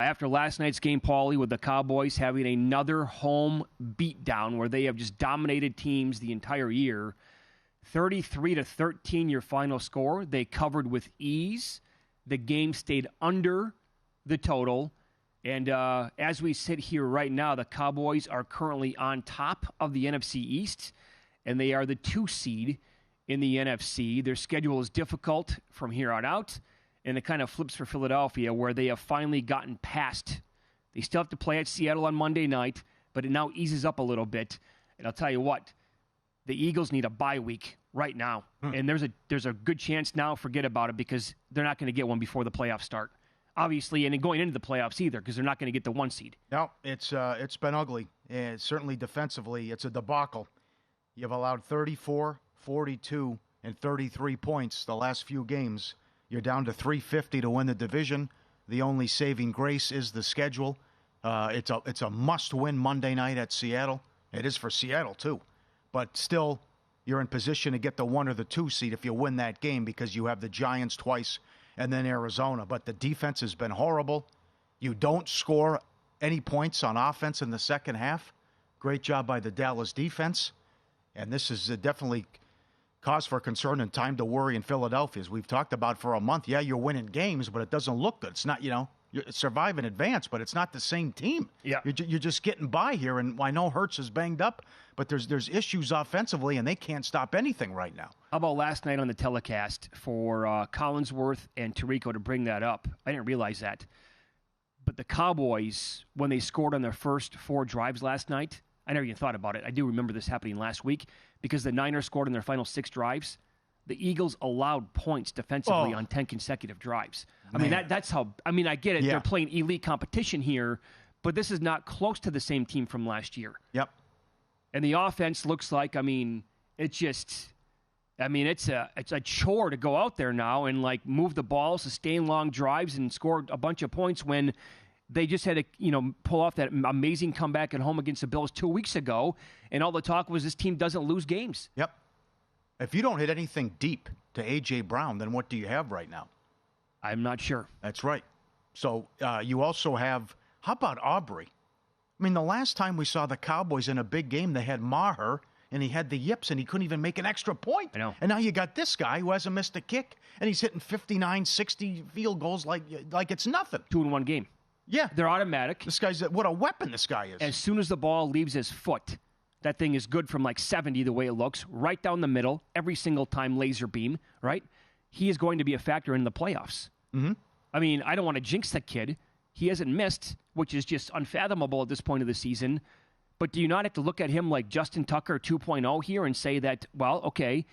after last night's game, Paulie, with the Cowboys having another home beatdown where they have just dominated teams the entire year. 33-13, your final score. They covered with ease. The game stayed under the total. And as we sit here right now, the Cowboys are currently on top of the NFC East, and they are the 2 seed in the NFC. Their schedule is difficult from here on out, and it kind of flips for Philadelphia, where they have finally gotten past. They still have to play at Seattle on Monday night, but it now eases up a little bit. And I'll tell you what, the Eagles need a bye week right now. And there's a good chance now, forget about it, because they're not going to get one before the playoffs start. Obviously, and going into the playoffs either, because they're not going to get the 1 seed. No, it's been ugly. And certainly defensively, it's a debacle. You've allowed 34, 42, and 33 points the last few games. You're down to 350 to win the division. The only saving grace is the schedule. It's a must-win Monday night at Seattle. It is for Seattle, too. But still, you're in position to get the 1 or the 2 seed if you win that game, because you have the Giants twice and then Arizona. But the defense has been horrible. You don't score any points on offense in the second half. Great job by the Dallas defense. And this is definitely cause for concern and time to worry in Philadelphia. As we've talked about for a month, yeah, you're winning games, but it doesn't look good. It's not, you survive in advance, but it's not the same team. Yeah. You're just getting by here, and I know Hurts is banged up, but there's issues offensively, and they can't stop anything right now. How about last night on the telecast for Collinsworth and Tirico to bring that up? I didn't realize that. But the Cowboys, when they scored on their first 4 drives last night, I never even thought about it. I do remember this happening last week because the Niners scored on their final 6 drives. The Eagles allowed points defensively on 10 consecutive drives. Man. I mean, that's how – I mean, I get it. Yeah. They're playing elite competition here, but this is not close to the same team from last year. Yep. And the offense looks like, I mean, it's just – I mean, it's a chore to go out there now and, like, move the ball, sustain long drives, and score a bunch of points when they just had to, pull off that amazing comeback at home against the Bills 2 weeks ago, and all the talk was this team doesn't lose games. Yep. If you don't hit anything deep to A.J. Brown, then what do you have right now? I'm not sure. That's right. So you also have, how about Aubrey? I mean, the last time we saw the Cowboys in a big game, they had Maher, and he had the yips, and he couldn't even make an extra point. I know. And now you got this guy who hasn't missed a kick, and he's hitting 59, 60 field goals like it's nothing. 2 in 1 game. Yeah. They're automatic. This guy's, what a weapon this guy is. As soon as the ball leaves his foot, that thing is good from like 70 the way it looks, right down the middle, every single time laser beam, right? He is going to be a factor in the playoffs. Mm-hmm. I mean, I don't want to jinx the kid. He hasn't missed, which is just unfathomable at this point of the season. But do you not have to look at him like Justin Tucker 2.0 here and say that, well, okay,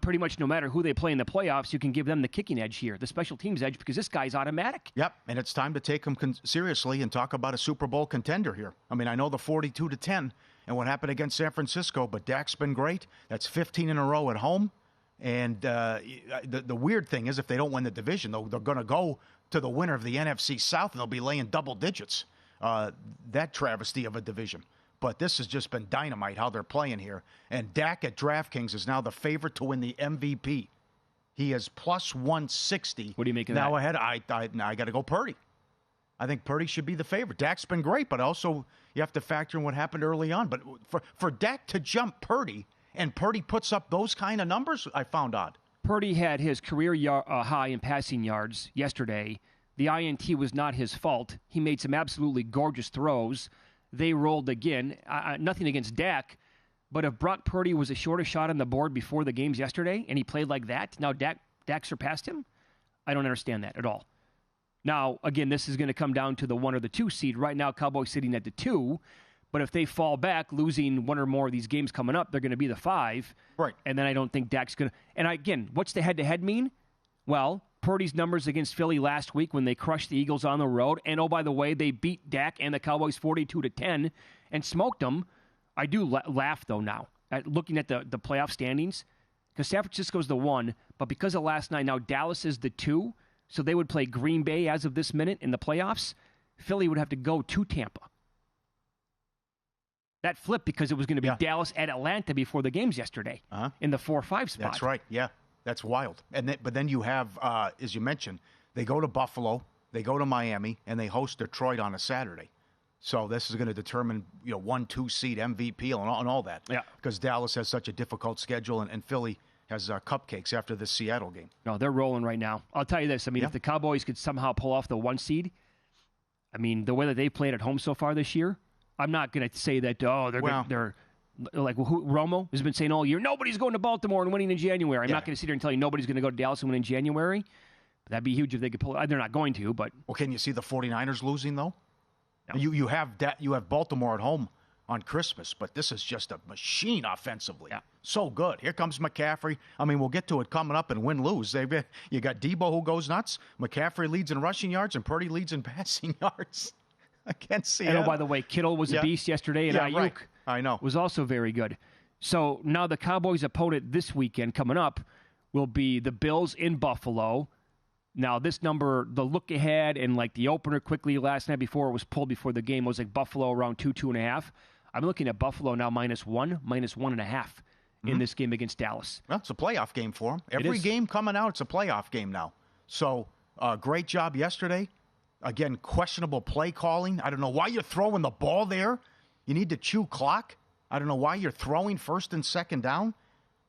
pretty much no matter who they play in the playoffs, you can give them the kicking edge here, the special teams edge, because this guy's automatic. Yep, and it's time to take him seriously and talk about a Super Bowl contender here. I mean, I know the 42-10 and what happened against San Francisco, but Dak's been great. That's 15 in a row at home. And the weird thing is if they don't win the division, they're going to go to the winner of the NFC South, and they'll be laying double digits. That travesty of a division. But this has just been dynamite how they're playing here. And Dak at DraftKings is now the favorite to win the MVP. He is plus 160. What do you make of that? Now ahead, I got to go Purdy. I think Purdy should be the favorite. Dak's been great, but also you have to factor in what happened early on. But for Dak to jump Purdy, and Purdy puts up those kind of numbers, I found odd. Purdy had his career high in passing yards yesterday. The INT was not his fault. He made some absolutely gorgeous throws. They rolled again. Nothing against Dak, but if Brock Purdy was a shortest shot on the board before the games yesterday, and he played like that, now Dak surpassed him? I don't understand that at all. Now, again, this is going to come down to the 1 or the 2 seed. Right now, Cowboys sitting at the 2, but if they fall back, losing 1 or more of these games coming up, they're going to be the 5. Right. And then I don't think Dak's going to... And again, what's the head-to-head mean? Well, Purdy's numbers against Philly last week when they crushed the Eagles on the road, and oh, by the way, they beat Dak and the Cowboys 42-10 and smoked them. I do laugh, though, now, at looking at the playoff standings, because San Francisco's the 1, but because of last night, now Dallas is the 2, so they would play Green Bay as of this minute in the playoffs. Philly would have to go to Tampa. That flipped because it was going to be Dallas at Atlanta before the games yesterday in the 4-5 spot. That's right, yeah. That's wild. But then you have, as you mentioned, they go to Buffalo. They go to Miami, and they host Detroit on a Saturday. So this is going to determine, 1-2 seed MVP and all that. Yeah. Because Dallas has such a difficult schedule, and Philly has cupcakes after the Seattle game. No, they're rolling right now. I'll tell you this. I mean, if the Cowboys could somehow pull off the 1 seed, I mean, the way that they've played at home so far this year, I'm not going to say that, they're like Romo has been saying all year, nobody's going to Baltimore and winning in January. I'm not going to sit here and tell you nobody's going to go to Dallas and win in January. But that'd be huge if they could pull it. They're not going to, but... Well, can you see the 49ers losing, though? No. You have Baltimore at home on Christmas, but this is just a machine offensively. Yeah. So good. Here comes McCaffrey. I mean, we'll get to it coming up and win-lose. You got Debo who goes nuts. McCaffrey leads in rushing yards, and Purdy leads in passing yards. I can't see it. And by the way, Kittle was a beast yesterday, and Ayuk I know. was also very good. So now the Cowboys' opponent this weekend coming up will be the Bills in Buffalo. Now, this number, the look ahead and like the opener quickly last night before it was pulled before the game was like Buffalo around 2.5. I'm looking at Buffalo now -1, -1.5 in this game against Dallas. Well, it's a playoff game for them. Every game coming out, it's a playoff game now. So, great job yesterday. Again, questionable play calling. I don't know why you're throwing the ball there. You need to chew clock. I don't know why you're throwing first and second down.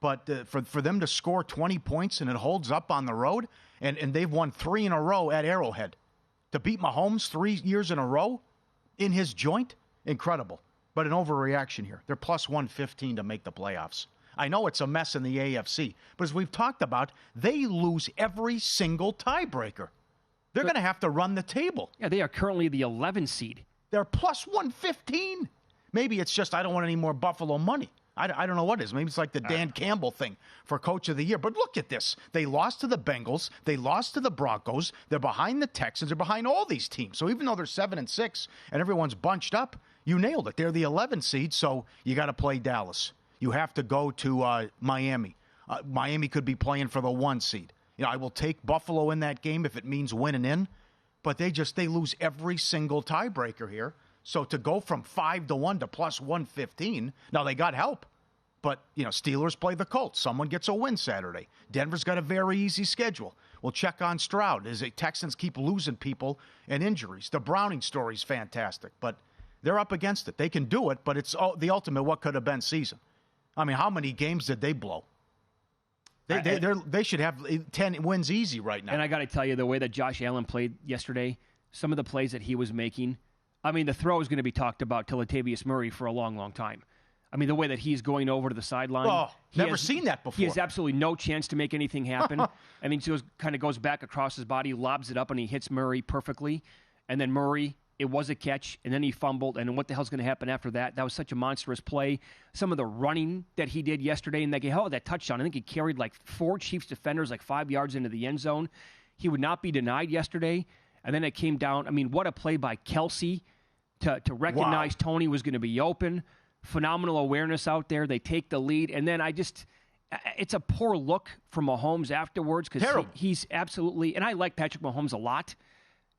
But for them to score 20 points and it holds up on the road, and they've won 3 in a row at Arrowhead. To beat Mahomes 3 years in a row in his joint, incredible. But an overreaction here. They're plus 115 to make the playoffs. I know it's a mess in the AFC, but as we've talked about, they lose every single tiebreaker. They're going to have to run the table. Yeah, they are currently the 11 seed. They're plus 115. Maybe it's just I don't want any more Buffalo money. I don't know what it is. Maybe it's like the Dan Campbell thing for Coach of the Year. But look at this. They lost to the Bengals. They lost to the Broncos. They're behind the Texans. They're behind all these teams. So even though they're 7-6 and everyone's bunched up, you nailed it. They're the 11 seed, so you got to play Dallas. You have to go to Miami. Miami could be playing for the 1 seed. I will take Buffalo in that game if it means winning in. But they lose every single tiebreaker here. So to go from 5-1 to plus 115, now they got help. But, Steelers play the Colts. Someone gets a win Saturday. Denver's got a very easy schedule. We'll check on Stroud as the Texans keep losing people and injuries. The Browning story's fantastic, but they're up against it. They can do it, but it's the ultimate what could have been season. I mean, how many games did they blow? They should have 10 wins easy right now. And I got to tell you, the way that Josh Allen played yesterday, some of the plays that he was making, I mean, the throw is going to be talked about to Latavius Murray for a long, long time. I mean, the way that he's going over to the sideline. Oh, never seen that before. He has absolutely no chance to make anything happen. I mean, he kind of goes back across his body, lobs it up, and he hits Murray perfectly. And then Murray, it was a catch, and then he fumbled. And what the hell's going to happen after that? That was such a monstrous play. Some of the running that he did yesterday in that game, that touchdown, I think he carried like 4 Chiefs defenders like 5 yards into the end zone. He would not be denied yesterday. And then it came down. I mean, what a play by Kelsey to recognize Tony was going to be open. Phenomenal awareness out there. They take the lead. And then it's a poor look from Mahomes afterwards because he's absolutely, and I like Patrick Mahomes a lot.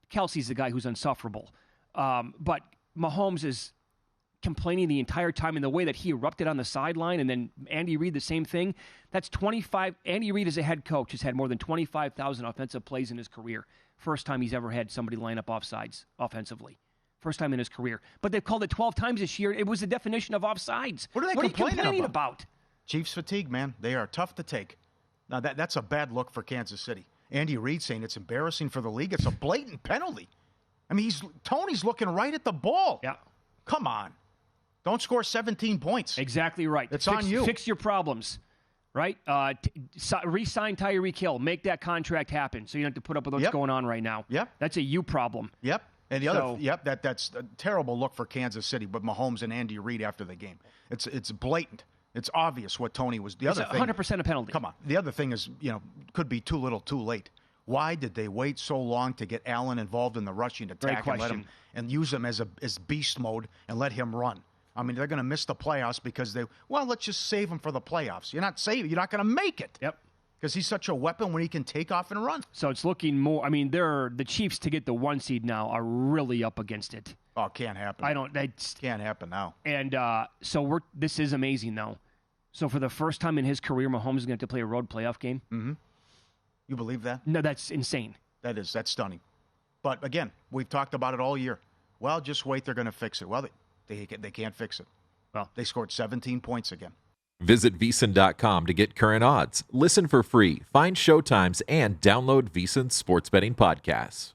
Kelsey's the guy who's insufferable. But Mahomes is complaining the entire time in the way that he erupted on the sideline, and then Andy Reid the same thing. That's 25. Andy Reid as a head coach has had more than 25,000 offensive plays in his career. First time he's ever had somebody line up offsides offensively. First time in his career. But they've called it 12 times this year. It was the definition of offsides. What are you complaining about? Chiefs fatigue, man. They are tough to take. Now, that's a bad look for Kansas City. Andy Reid saying it's embarrassing for the league. It's a blatant penalty. I mean, Tony's looking right at the ball. Yeah. Come on. Don't score 17 points. Exactly right. It's on you. Fix your problems, right? Re-sign Tyreek Hill. Make that contract happen so you don't have to put up with what's going on right now. Yep. That's a you problem. Yep. And the other, that's a terrible look for Kansas City, but Mahomes and Andy Reid after the game. It's blatant. It's obvious what Tony was. It's 100% a penalty. Come on. The other thing is, could be too little, too late. Why did they wait so long to get Allen involved in the rushing attack and use him as beast mode and let him run? I mean, they're going to miss the playoffs because let's just save him for the playoffs. You're not going to make it. Yep. Because he's such a weapon when he can take off and run. So it's looking more. I mean, the Chiefs to get the 1 seed now are really up against it. Oh, can't happen. Can't happen now. And so this is amazing though. So for the first time in his career, Mahomes is going to have to play a road playoff game. Mm-hmm. You believe that? No, that's insane. That's stunning. But again, we've talked about it all year. Well, just wait, they're going to fix it. Well, they can't fix it. Well, they scored 17 points again. Visit VSiN.com to get current odds, listen for free, find showtimes, and download VSiN sports betting podcasts.